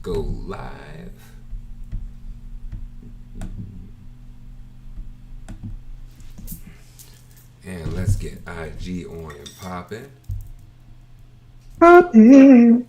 Go live. And let's get IG on and popping. Popping.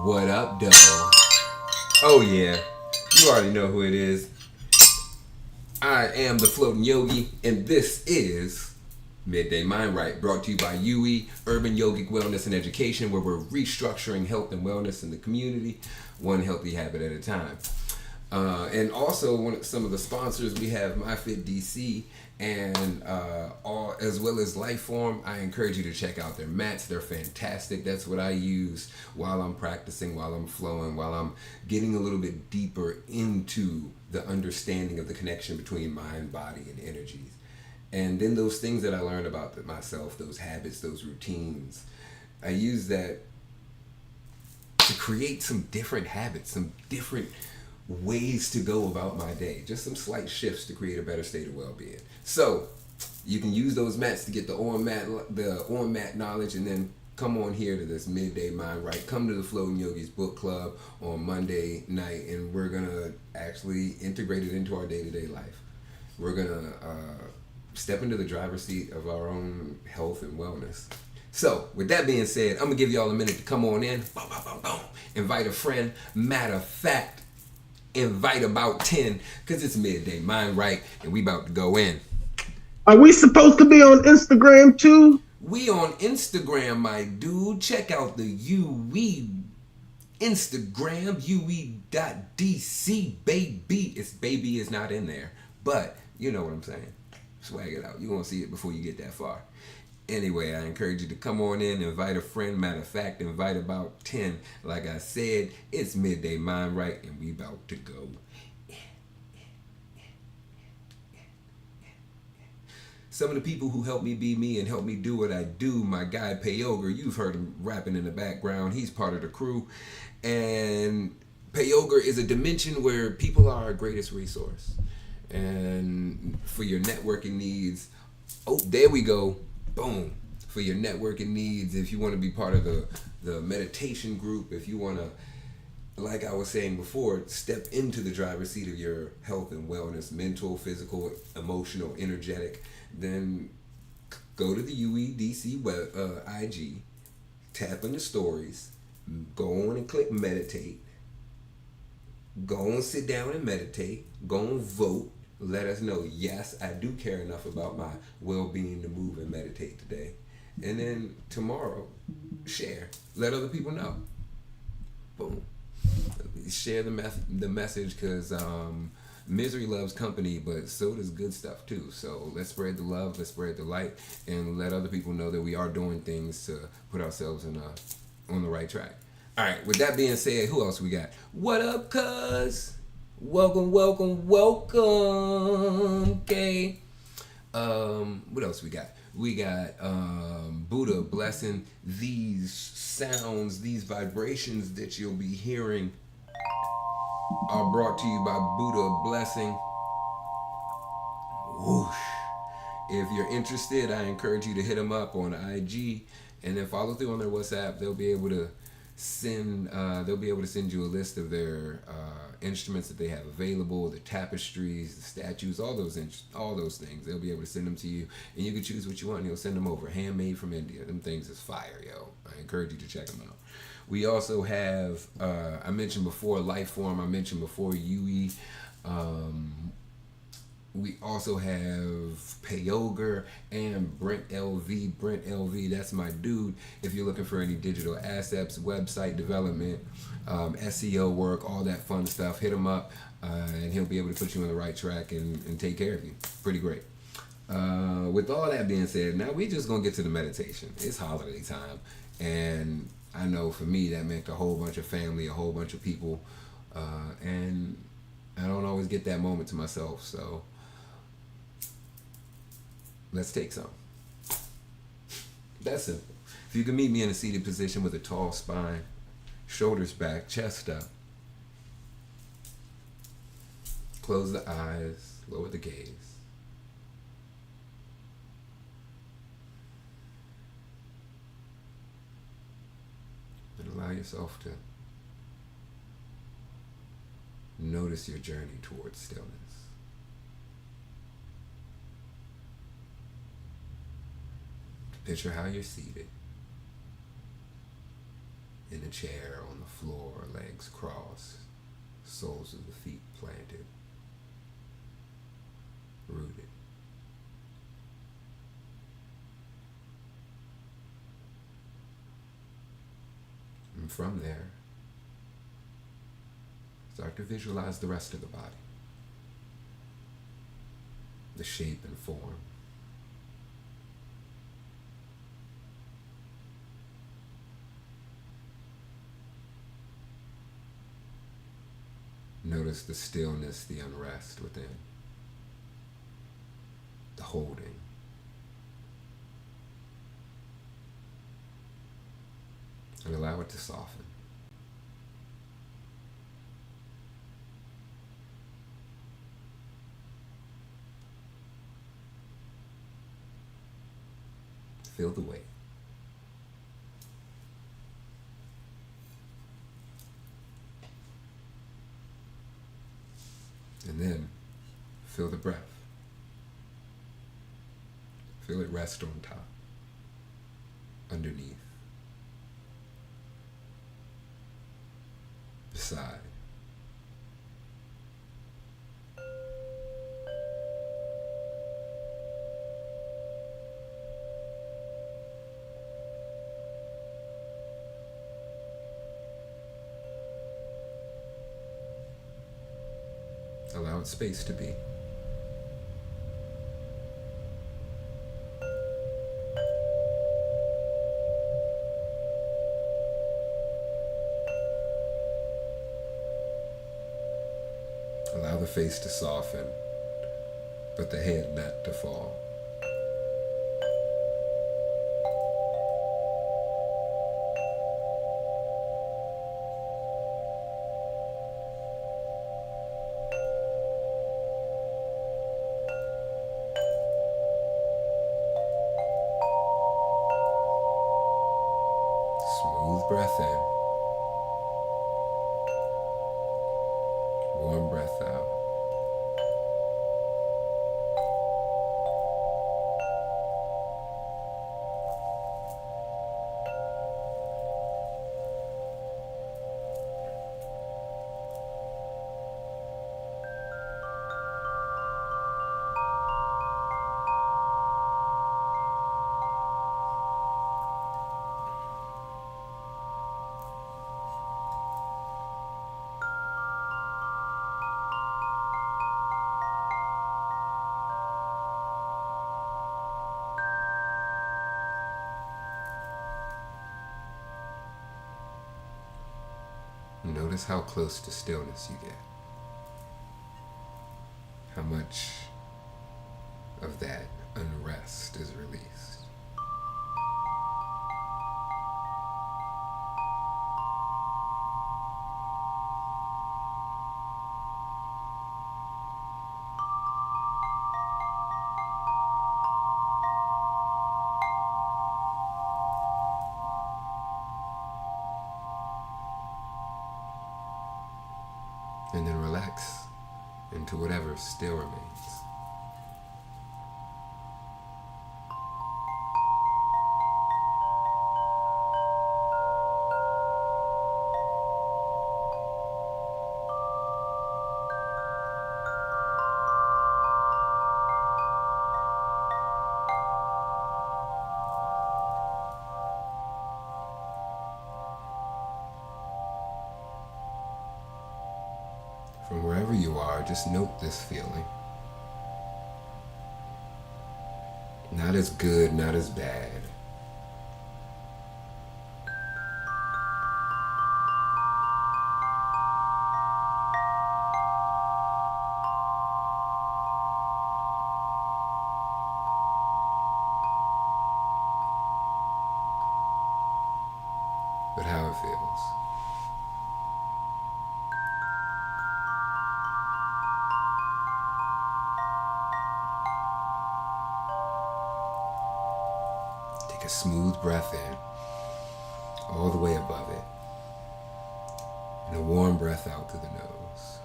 What up, though? Oh, yeah. You already know who it is. I am the floating yogi, and this is Midday Mind Right, brought to you by UE, Urban Yogic Wellness and Education, where we're restructuring health and wellness in the community, one healthy habit at a time. And also, some of the sponsors, we have MyFitDC and as well as Lifeform. I encourage you to check out their mats. They're fantastic. That's what I use while I'm practicing, while I'm flowing, while I'm getting a little bit deeper into the understanding of the connection between mind, body, and energies. And then those things that I learned about myself, those habits, those routines, I use that to create some different habits, some different ways to go about my day. Just some slight shifts to create a better state of well-being. So you can use those mats to get the on mat knowledge, and then come on here to this Midday Mind Right. Come to the Floating Yogis book club on Monday night, and we're gonna actually integrate it into our day-to-day life. We're gonna step into the driver's seat of our own health and wellness. So, with that being said, I'm gonna give y'all a minute to come on in. Boom, boom, boom, boom. Invite a friend. Matter of fact, invite about 10, because it's Midday Mind Right, and we about to go in. Are we supposed to be on Instagram too? We on Instagram, my dude. Check out the UE Instagram, UE.DC, baby. It's baby is not in there, but you know what I'm saying. Swag it out. You're going to see it before you get that far. Anyway, I encourage you to come on in, invite a friend. Matter of fact, invite about 10. Like I said, it's Midday Mind Right, and we about to go. Some of the people who help me be me and help me do what I do, my guy Payoga, you've heard him rapping in the background. He's part of the crew. And Payoga is a dimension where people are our greatest resource. And for your networking needs, oh, there we go. Boom. For your networking needs, if you want to be part of the meditation group, if you want to, like I was saying before, step into the driver's seat of your health and wellness, mental, physical, emotional, energetic, then go to the UEDC IG, tap on the stories, go on and click meditate, go on sit down and meditate, go on vote, let us know, yes, I do care enough about my well-being to move and meditate today. And then tomorrow, share, let other people know. Boom. Share the message, because misery loves company, but so does good stuff too. So let's spread the love, let's spread the light, and let other people know that we are doing things to put ourselves on the right track. All right, with that being said, who else we got? What up, cuz? Welcome, welcome, welcome. Okay. What else we got? We got Buddha blessing. These sounds, these vibrations that you'll be hearing are brought to you by Buddha blessing. Whoosh. If you're interested, I encourage you to hit them up on IG and then follow through on their WhatsApp. They'll be able to send you a list of their instruments that they have available, the tapestries, the statues, all those things. They'll be able to send them to you, and you can choose what you want, and they'll send them over, handmade from India. Them things is fire, yo. I encourage you to check them out. We also have, I mentioned before, Lifeform. I mentioned before, UE. We also have Payoga and Brent LV. Brent LV, that's my dude. If you're looking for any digital assets, website development, SEO work, all that fun stuff, hit him up and he'll be able to put you on the right track and take care of you. Pretty great. With all that being said, now we just gonna get to the meditation. It's holiday time, and I know for me that meant a whole bunch of family, a whole bunch of people, and I don't always get that moment to myself. So let's take some. That's simple. If you can meet me in a seated position with a tall spine, shoulders back, chest up, close the eyes, lower the gaze. And allow yourself to notice your journey towards stillness. Picture how you're seated in a chair, on the floor, legs crossed, soles of the feet planted, rooted. And from there, start to visualize the rest of the body, the shape and form. Notice the stillness, the unrest within, the holding. And allow it to soften. Feel the weight. And then feel the breath. Feel it rest on top, underneath, beside. Allow it space to be. Allow the face to soften, but the head not to fall. Smooth breath in. Warm breath out. Notice how close to stillness you get. How much of that unrest is released. And then relax into whatever still remains. wherever you are, just note this feeling. Not as good, not as bad. But how it feels. Take a smooth breath in, all the way above it, and a warm breath out through the nose.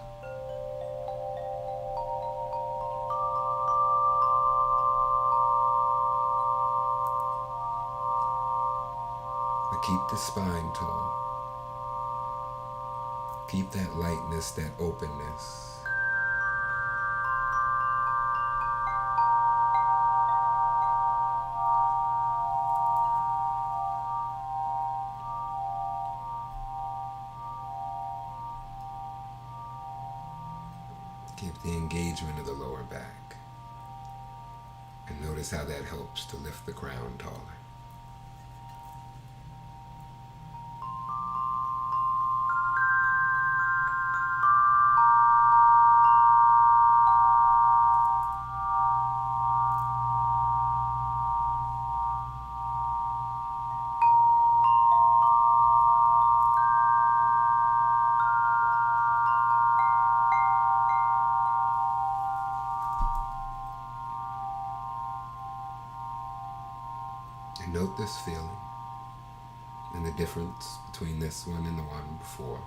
But keep the spine tall. Keep that lightness, that openness. Keep the engagement of the lower back. And notice how that helps to lift the crown taller. And note this feeling and the difference between this one and the one before.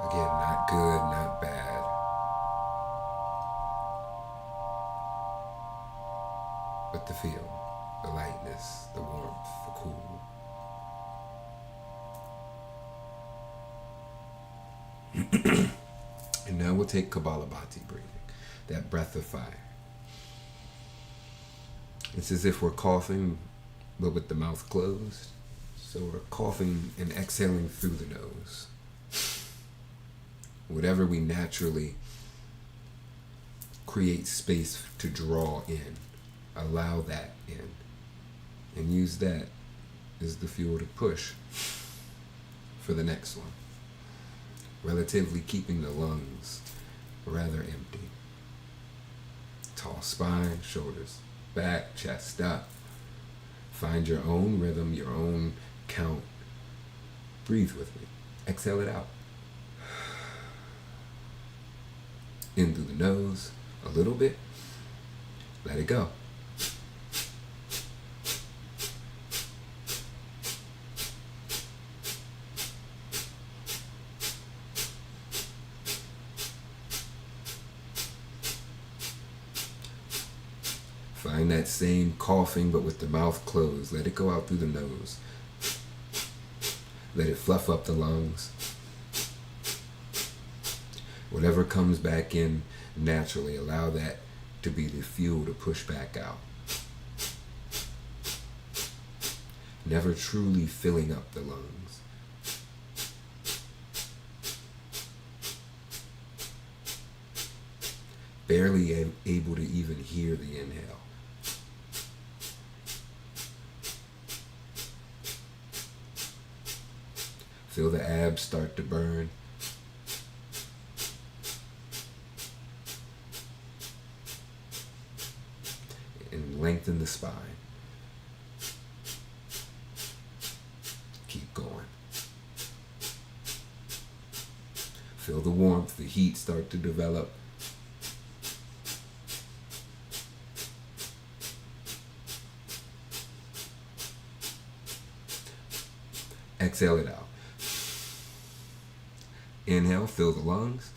Again, not good, not bad. But the feel, the lightness, the warmth, the cool. And now we'll take Kapalabhati breathing, that breath of fire. It's as if we're coughing, but with the mouth closed. So we're coughing and exhaling through the nose. Whatever we naturally create space to draw in, allow that in. And use that as the fuel to push for the next one. Relatively keeping the lungs rather empty. Tall spine, shoulders back, chest up. Find your own rhythm, your own count. Breathe with me. Exhale it out. In through the nose, a little bit. Let it go. Find that same coughing, but with the mouth closed. Let it go out through the nose. Let it fluff up the lungs. Whatever comes back in naturally, allow that to be the fuel to push back out. Never truly filling up the lungs. Barely able to even hear the inhale. Feel the abs start to burn. And lengthen the spine. Keep going. Feel the warmth, the heat start to develop. Exhale it out. Inhale, fill the lungs.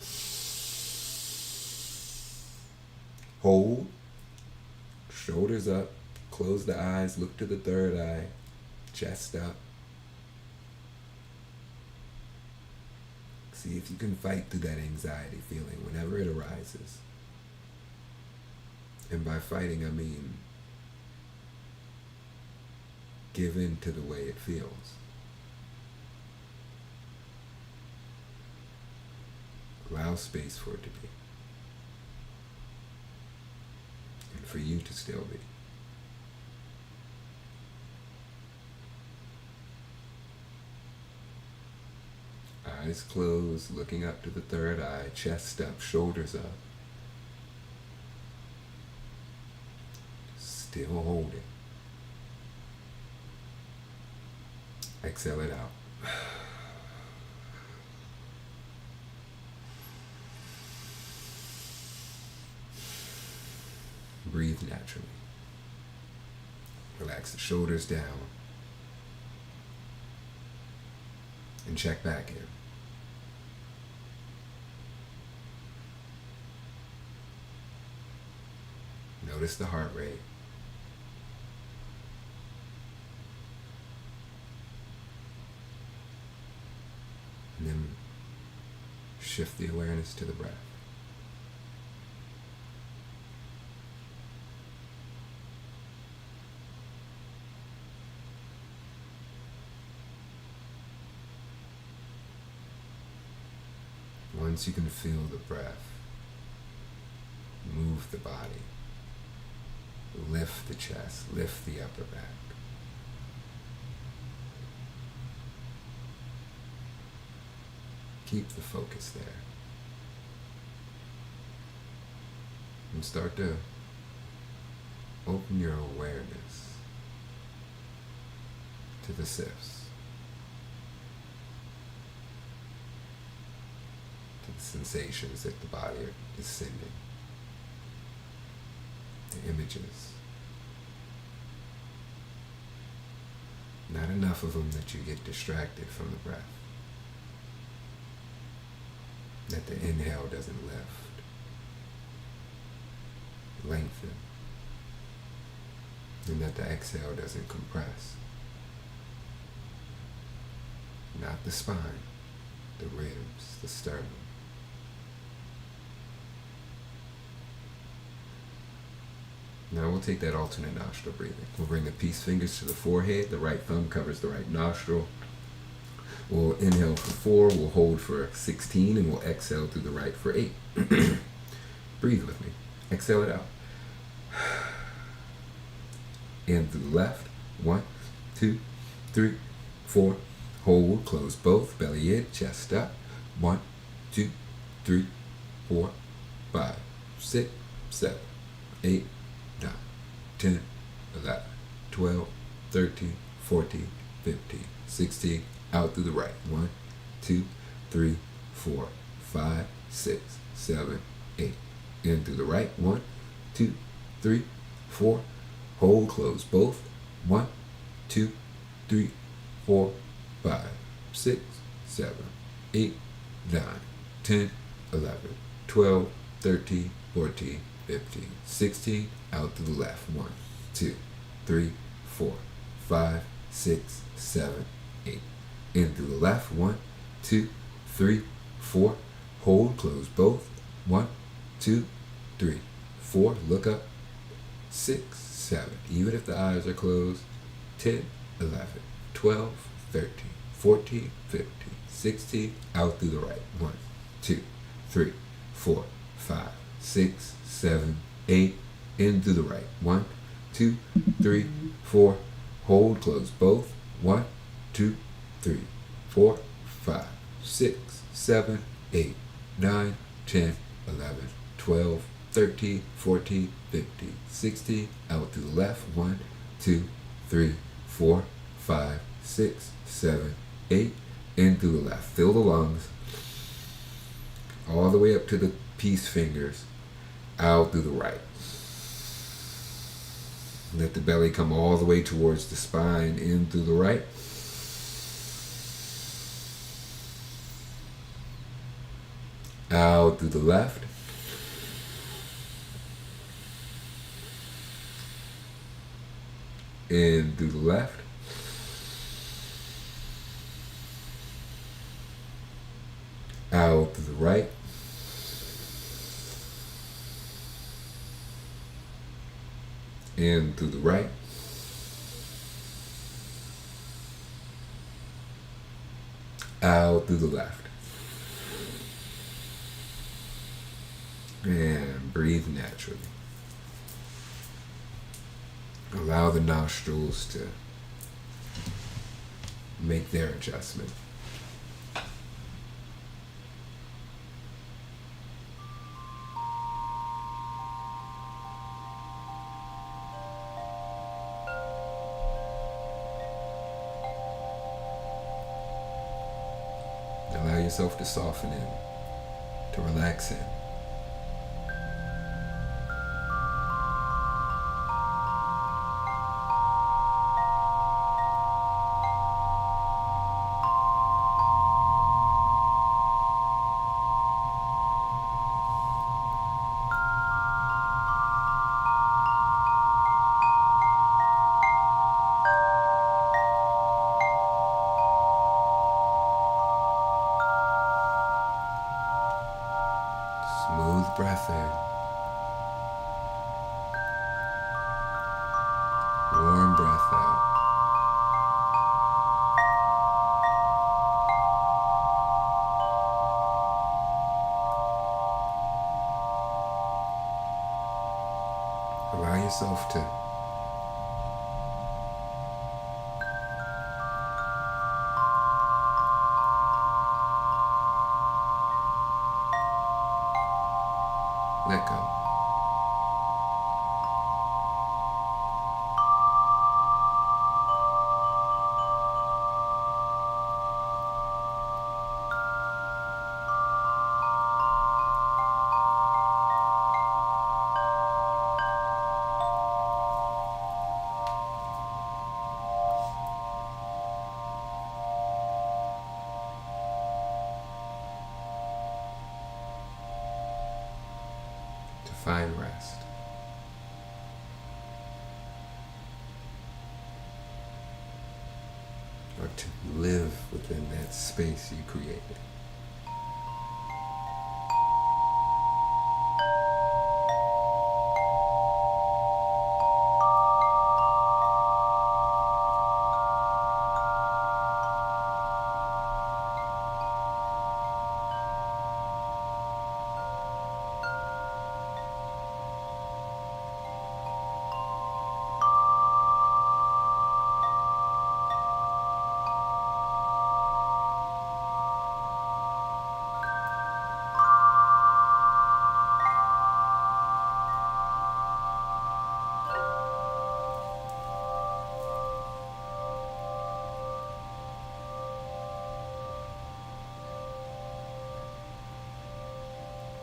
Hold. Shoulders up. Close the eyes. Look to the third eye. Chest up. See if you can fight through that anxiety feeling whenever it arises. And by fighting, I mean give in to the way it feels. Allow space for it to be. And for you to still be. Eyes closed, looking up to the third eye, chest up, shoulders up. Still holding. Exhale it out. Breathe naturally. Relax the shoulders down. And check back in. Notice the heart rate. And then shift the awareness to the breath. Once you can feel the breath, move the body. Lift the chest, lift the upper back. Keep the focus there. And start to open your awareness to the sifts, to the sensations that the body is sending. The images. Not enough of them that you get distracted from the breath. That the inhale doesn't lift, lengthen, and that the exhale doesn't compress. Not the spine, the ribs, the sternum. Now we'll take that alternate nostril breathing. We'll bring the peace fingers to the forehead. The right thumb covers the right nostril. We'll inhale for 4, we'll hold for 16, and we'll exhale through the right for 8. Breathe with me. Exhale it out. And through the left. 1, 2, 3, 4. Hold, close both. Belly in, chest up. 1, 2, 3, 4, 5, 6, 7, 8, 9, 10, 11, 12, 13, 14, 15, 16. Out through the right. 1, 2, 3, 4, 5, 6, 7, 8. In through the right. 1, 2, 3, 4. Hold, close both. 1, 2, 3, 4, 5, 6, 7, 8, 9, 10, 11, 12, 13, 14, 15, 16. Out to the left. 1, 2, 3, 4, 5, 6, 7, 8. In through the left. 1, 2, 3, 4. Hold, close both. 1, 2, 3, 4. Look up. 6, 7. Even if the eyes are closed. 10, 11, 12, 13, 14, 15, 16. Out through the right. 1, 2, 3, 4, 5, 6, 7, 8. In through the right. 1, 2, 3, 4. Hold, close both. 1, 2, 3, 4, 5, 6, 7, 8, 9, 10, 11, 12, 13, 14, 15, 16. Out to the left. 1, 2, 3, 4, 5, 6, 7, 8. In through the left. Fill the lungs. All the way up to the peace fingers. Out through the right. Let the belly come all the way towards the spine. In through the right. Out through the left. In through the left. Out through the right. In through the right. Out through the left. And breathe naturally. Allow the nostrils to make their adjustment. Allow yourself to soften in, to relax in. Smooth breath in. Warm breath out. Allow yourself to let go. To find rest. Or to live within that space you created.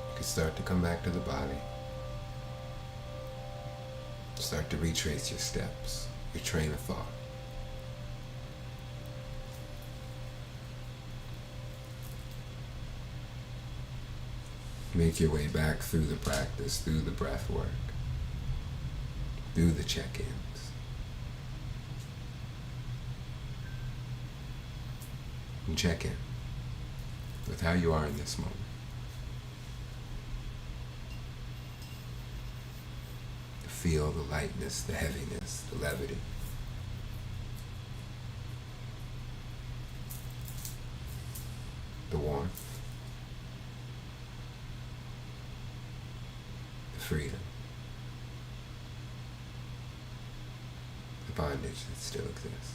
You can start to come back to the body. Start to retrace your steps, your train of thought. Make your way back through the practice, through the breath work, through the check-ins. And check in with how you are in this moment. Feel the lightness, the heaviness, the levity. The warmth. The freedom. The bondage that still exists.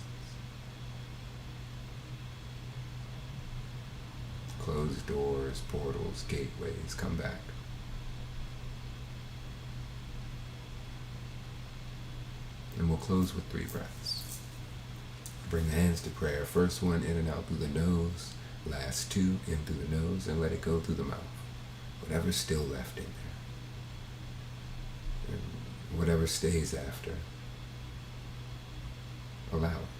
Closed doors, portals, gateways, come back. And we'll close with 3 breaths. Bring the hands to prayer. First one in and out through the nose. Last 2 in through the nose and let it go through the mouth. Whatever's still left in there. And whatever stays after, allow it.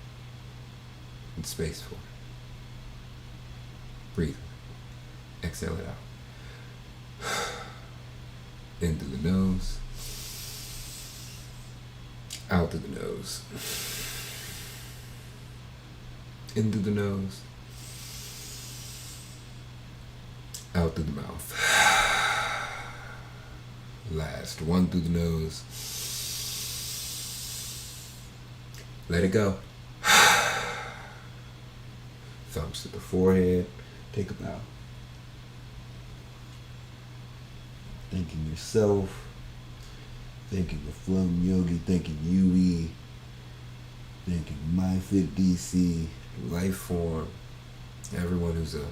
And space for it. Breathe. Exhale it out. In through the nose. Out through the nose. In through the nose. Out through the mouth. Last 1 through the nose. Let it go. Thumbs to the forehead. Take a bow. Thanking yourself. Thanking the Flown Yogi. Thanking UE. Thanking MyFitDC. Lifeform. Everyone who's a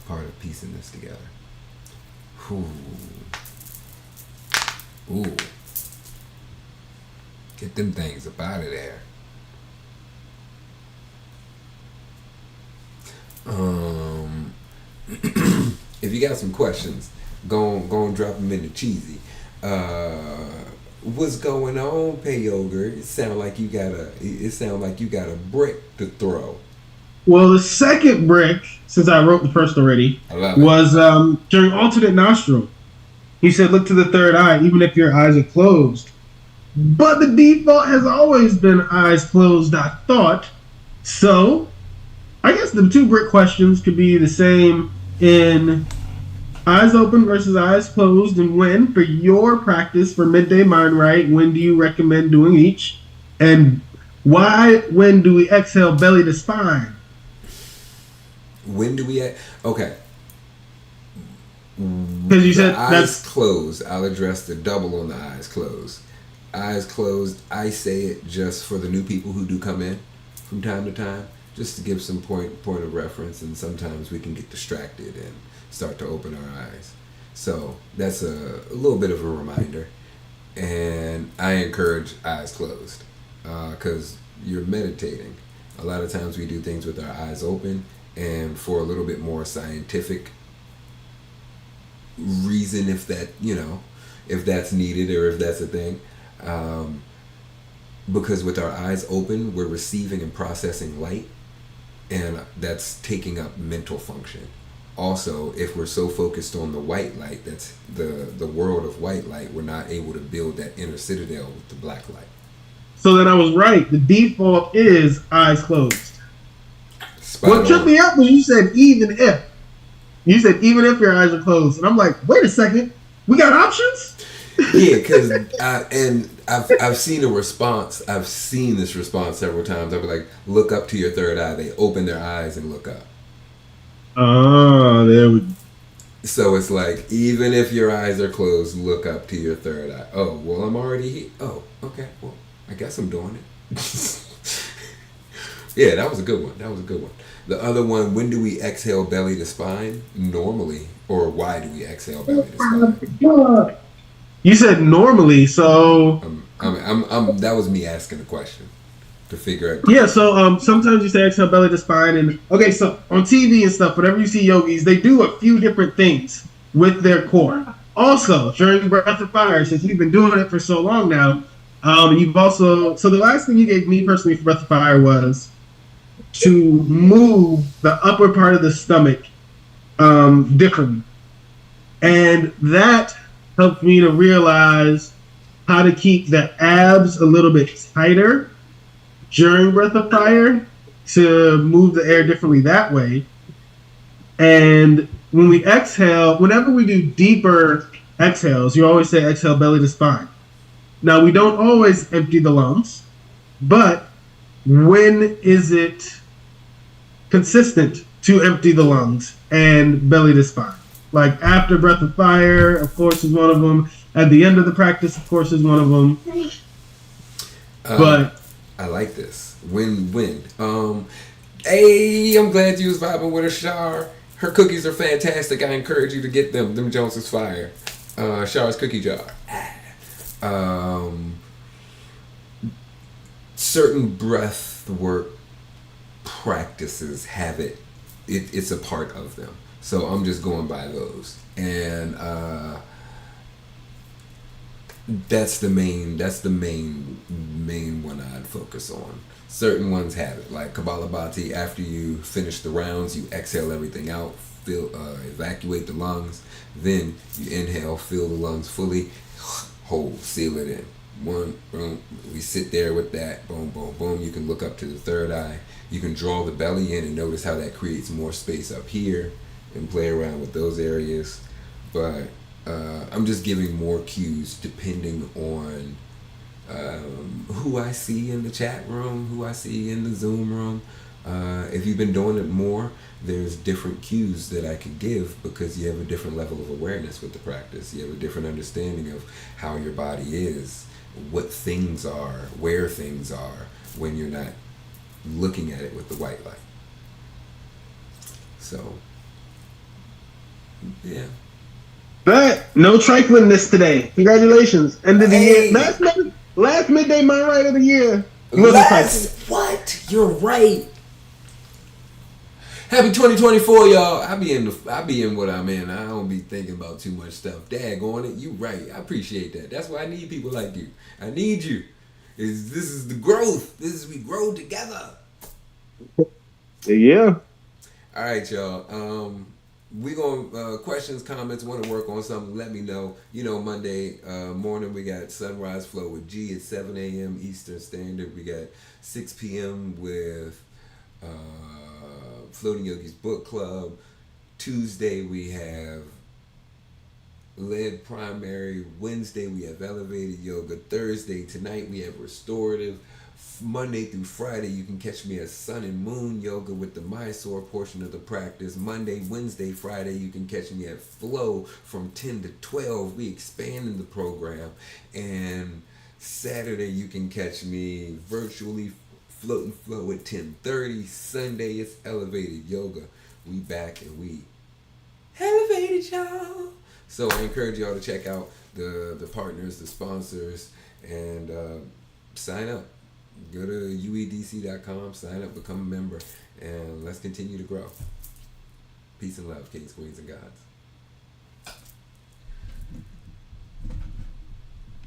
part of piecing this together. Ooh. Ooh. Get them things up out of there. If you got some questions, go and drop them in the cheesy. What's going on, Payoga? It sound like you got a brick to throw. Well, the second brick, since I wrote the first already, was during alternate nostril. He said, look to the third eye, even if your eyes are closed. But the default has always been eyes closed, I thought. So, I guess the two brick questions could be the same in eyes open versus eyes closed, and when, for your practice for midday mind right, when do you recommend doing each? And when do we exhale belly to spine? When do we okay. Because you said eyes that's closed. I'll address the double on the eyes closed. Eyes closed. I say it just for the new people who do come in from time to time, just to give some point of reference. And sometimes we can get distracted and start to open our eyes. So that's a little bit of a reminder. And I encourage eyes closed because you're meditating. A lot of times we do things with our eyes open, and for a little bit more scientific reason, if that's needed or if that's a thing, because with our eyes open we're receiving and processing light, and that's taking up mental function. Also, if we're so focused on the white light, that's the world of white light, we're not able to build that inner citadel with the black light. So then I was right. The default is eyes closed. What tripped me up was you said even if. You said even if your eyes are closed. And I'm like, wait a second. We got options? Yeah, because I've seen a response. I've seen this response several times. I'll be like, look up to your third eye. They open their eyes and look up. Oh, there we go. So it's like, even if your eyes are closed, look up to your third eye. Oh, well, I'm already here. Oh, okay. Well, I guess I'm doing it. Yeah, that was a good one. The other one, when do we exhale belly to spine? Normally. Or why do we exhale belly to spine? You said normally, so... that was me asking the question to figure out. Yeah, so sometimes you say exhale belly to spine. And okay, so on TV and stuff, whenever you see yogis, they do a few different things with their core. Also, during Breath of Fire, since you've been doing it for so long now, you've also... So the last thing you gave me personally for Breath of Fire was to move the upper part of the stomach differently. And that helped me to realize how to keep the abs a little bit tighter during Breath of Fire, to move the air differently that way. And when we exhale, whenever we do deeper exhales, you always say exhale belly to spine. Now, we don't always empty the lungs, but when is it consistent to empty the lungs and belly to spine? Like after Breath of Fire, of course, is one of them. At the end of the practice, of course, is one of them. But I like this. When? Hey, I'm glad you was vibing with her, Shar. Her cookies are fantastic. I encourage you to get them. Them Jones is fire. Shar's cookie jar. Certain breath work practices have it. It's a part of them. So I'm just going by those. And that's the main one I'd focus on. Certain ones have it, like Kabbalabhati. After you finish the rounds, you exhale everything out, evacuate the lungs. Then you inhale, fill the lungs fully, hold, seal it in. One, boom, we sit there with that, boom, boom, boom. You can look up to the third eye. You can draw the belly in and notice how that creates more space up here and play around with those areas. But I'm just giving more cues depending on who I see in the chat room, who I see in the Zoom room, If you've been doing it more, there's different cues that I could give because you have a different level of awareness with the practice. You have a different understanding of how your body is, what things are, where things are when you're not looking at it with the white light. So, yeah. But no triflingness today. Congratulations. End of the year. Hey! Last midday mind right of the year. You wasn't trifling. What? You're right. Happy 2024, y'all. I be in what I'm in. I don't be thinking about too much stuff. Daggone it, you right. I appreciate that. That's why I need people like you. I need you. This is the growth. This is we grow together. Yeah. All right, y'all. We gonna questions, comments. Want to work on something? Let me know. You know, Monday morning we got Sunrise Flow with G at 7 a.m. Eastern Standard. We got 6 p.m. with Floating Yogi's Book Club. Tuesday we have Lead Primary. Wednesday we have Elevated Yoga. Thursday tonight we have Restorative. Monday through Friday, you can catch me at Sun and Moon Yoga with the Mysore portion of the practice. Monday, Wednesday, Friday, you can catch me at Flow from 10 to 12. We expanding the program. And Saturday, you can catch me virtually Floating Flow at 10:30. Sunday, it's Elevated Yoga. We back and we elevated, y'all. So I encourage y'all to check out the partners, the sponsors, and sign up. Go to uedc.com, sign up, become a member, and let's continue to grow. Peace and love, kings, queens, and gods.